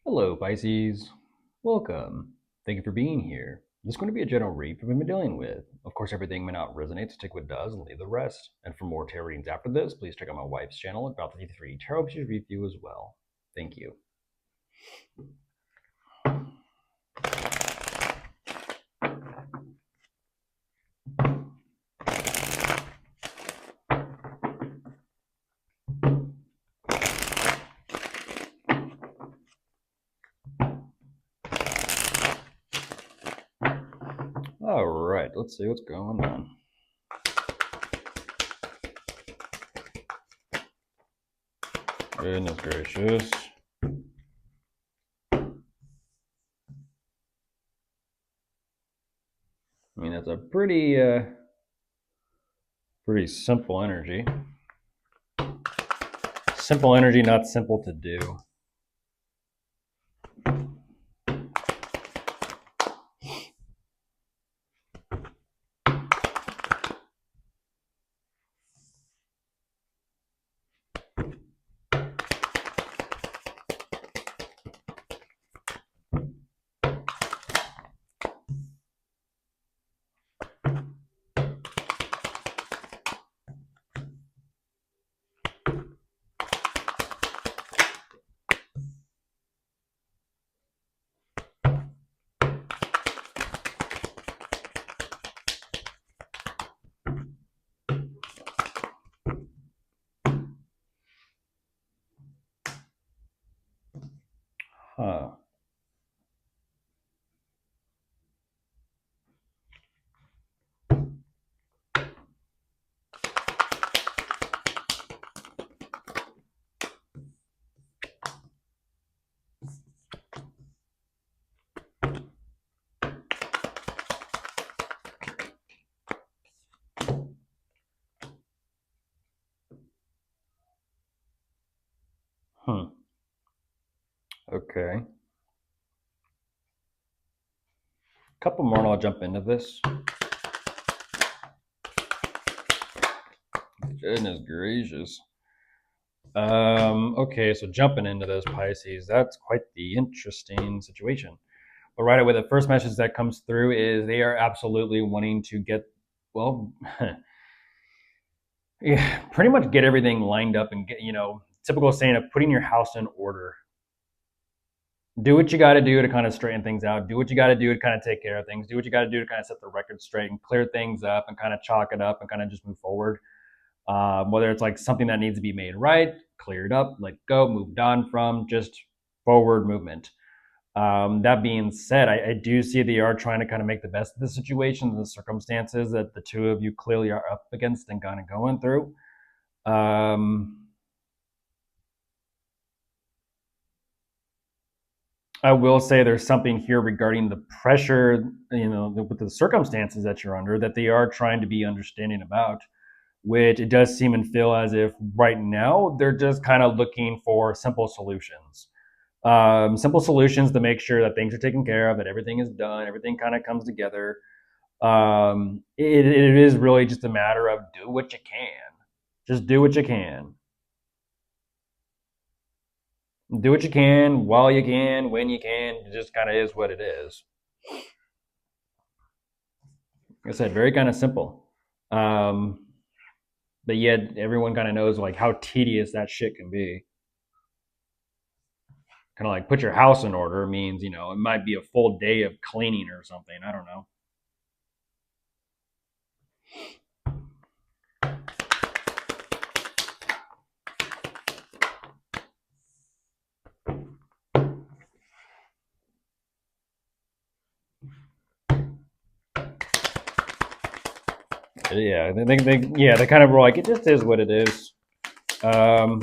Hello, Pisces. Welcome. Thank you for being here. This is going to be a general read for what we've been dealing with. Of course, everything may not resonate, so take what does and leave the rest. And for more tarot readings after this, please check out my wife's channel at About 53 Tarot She's Review as well. Thank you. All right, let's see what's going on. Goodness gracious. I mean, that's a pretty simple energy. Simple energy, not simple to do. Huh. Okay. Couple more and I'll jump into this. Goodness gracious. Okay, so jumping into this, Pisces, that's quite the interesting situation. But right away, the first message that comes through is they are absolutely wanting to get, well, yeah, pretty much get everything lined up and get, typical saying of putting your house in order. Do what you got to do to kind of straighten things out. Do what you got to do to kind of take care of things. Do what you got to do to kind of set the record straight and clear things up and kind of chalk it up and kind of just move forward. Whether it's like something that needs to be made right, cleared up, let go, moved on from, just forward movement. That being said, I do see that you are trying to kind of make the best of the situation, the circumstances that the two of you clearly are up against and kind of going through. I will say there's something here regarding the pressure, with the circumstances that you're under, that they are trying to be understanding about, which it does seem and feel as if right now they're just kind of looking for simple solutions. Simple solutions to make sure that things are taken care of, that everything is done, everything kind of comes together. It is really just a matter of do what you can. Just do what you can. Do what you can, while you can, when you can. It just kind of is what it is. Like I said, very kind of simple. But yet everyone kind of knows like how tedious that shit can be. Kind of like put your house in order means, it might be a full day of cleaning or something. I don't know. Yeah, they kind of were like, it just is what it is. Yeah,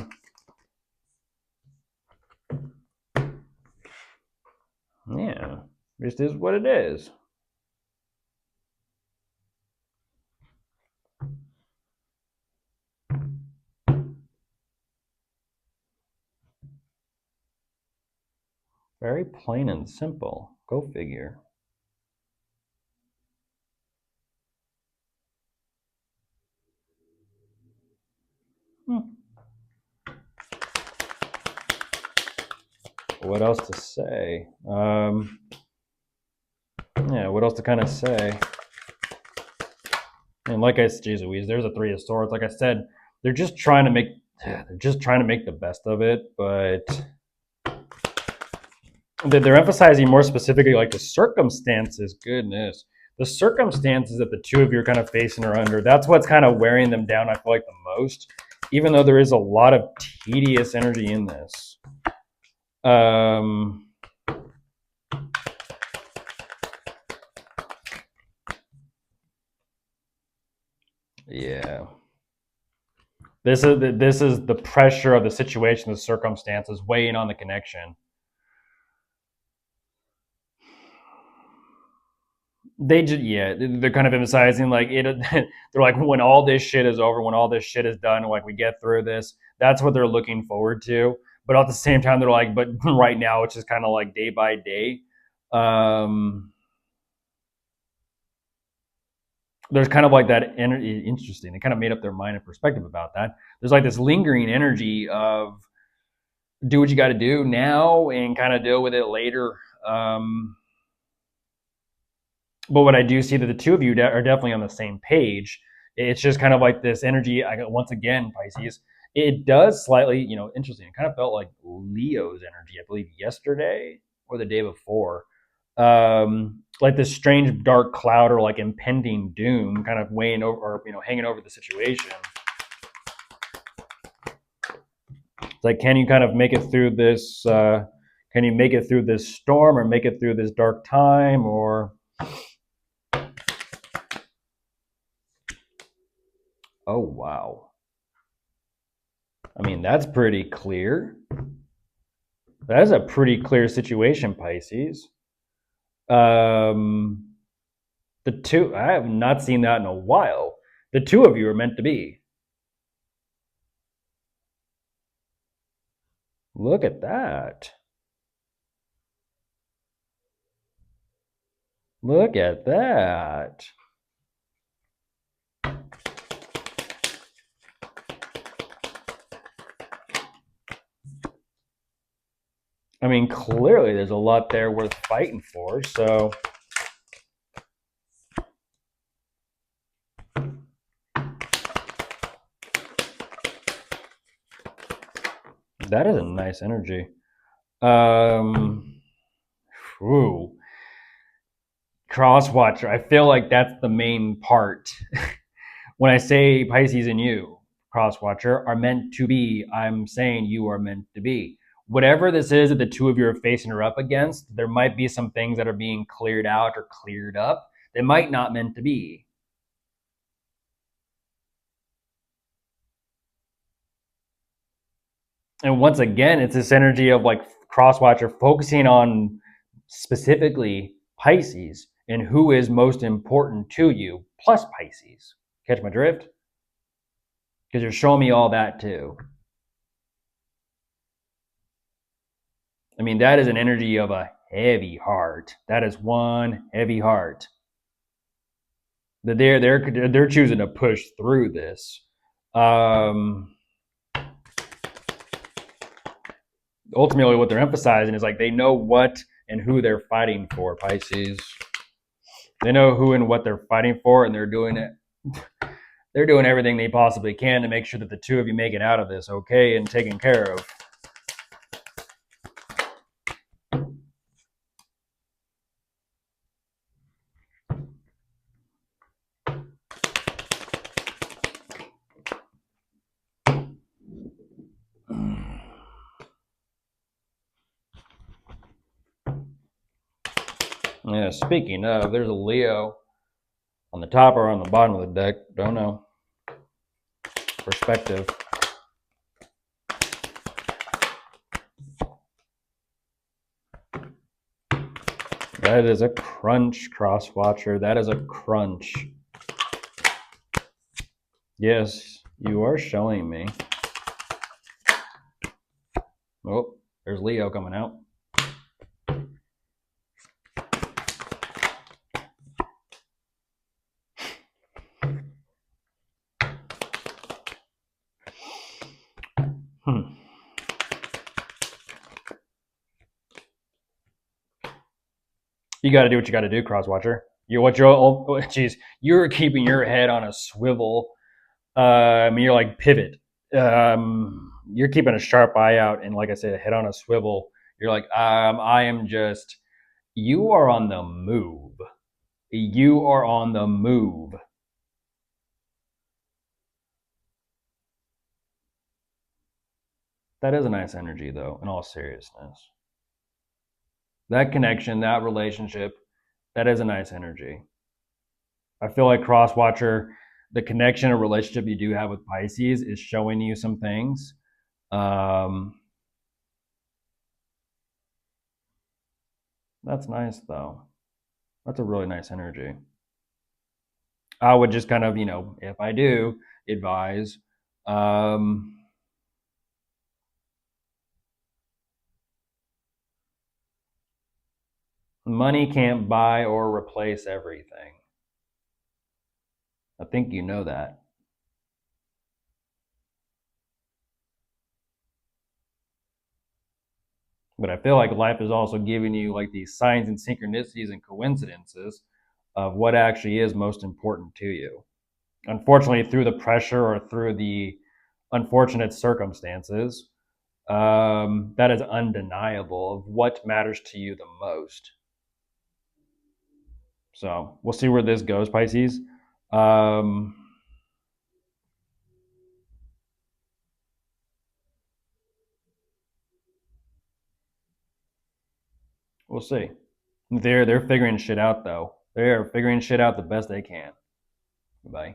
just is what it is. Very plain and simple. Go figure. What else to say? Yeah, what else to kind of say? And like I said, Jesus Louise, there's a Three of Swords. Like I said, they're just trying to make the best of it, but they're emphasizing more specifically like the circumstances. Goodness, the circumstances that the two of you are kind of facing are under. That's what's kind of wearing them down, I feel like, the most. Even though there is a lot of tedious energy in this. Yeah. This is the pressure of the situation, the circumstances weighing on the connection. They're kind of emphasizing like it. They're like, when all this shit is over, when all this shit is done, like we get through this, that's what they're looking forward to. But at the same time, they're like, but right now it's just kind of like day by day. There's kind of like that energy. Interesting. They kind of made up their mind and perspective about that. There's like this lingering energy of do what you got to do now and kind of deal with it later. But what I do see that the two of you are definitely on the same page. It's just kind of like this energy. I got once again, Pisces. It does slightly, interesting. It kind of felt like Leo's energy, I believe, yesterday or the day before. Like this strange dark cloud or like impending doom kind of weighing over or hanging over the situation. It's like, can you kind of make it through this? Can you make it through this storm or make it through this dark time? Or oh wow, I mean that's pretty clear. That is a pretty clear situation, Pisces. The two, I have not seen that in a while. The two of you are meant to be. Look at that. Look at that. I mean, clearly there's a lot there worth fighting for, so. That is a nice energy. Ooh. Crosswatcher. I feel like that's the main part. When I say Pisces and you, Crosswatcher, are meant to be, I'm saying you are meant to be. Whatever this is that the two of you are facing or up against, there might be some things that are being cleared out or cleared up that might not meant to be. And once again, it's this energy of like Crosswatcher focusing on specifically Pisces and who is most important to you, plus Pisces. Catch my drift? Because you're showing me all that too. I mean, that is an energy of a heavy heart. That is one heavy heart. That they're choosing to push through this. Ultimately, what they're emphasizing is like they know what and who they're fighting for, Pisces. They know who and what they're fighting for, and they're doing it. They're doing everything they possibly can to make sure that the two of you make it out of this okay and taken care of. Yeah, speaking of, there's a Leo on the top or on the bottom of the deck. Don't know. Perspective. That is a crunch, Crosswatcher. That is a crunch. Yes, you are showing me. Oh, there's Leo coming out. You got to do what you got to do, Crosswatcher. You're keeping your head on a swivel. You're like pivot. You're keeping a sharp eye out, and like I said, head on a swivel. You're like, I am just. You are on the move. You are on the move. That is a nice energy, though. In all seriousness, that connection, that relationship, that is a nice energy. I feel like Crosswatcher, the connection or relationship you do have with Pisces is showing you some things. Um, that's nice, though. That's a really nice energy. I would just kind of, if I do advise, um, money can't buy or replace everything. I think you know that. But I feel like life is also giving you like these signs and synchronicities and coincidences of what actually is most important to you. Unfortunately, through the pressure or through the unfortunate circumstances, that is undeniable of what matters to you the most. So we'll see where this goes, Pisces. Um, we'll see. They're figuring shit out though. They're figuring shit out the best they can. Bye.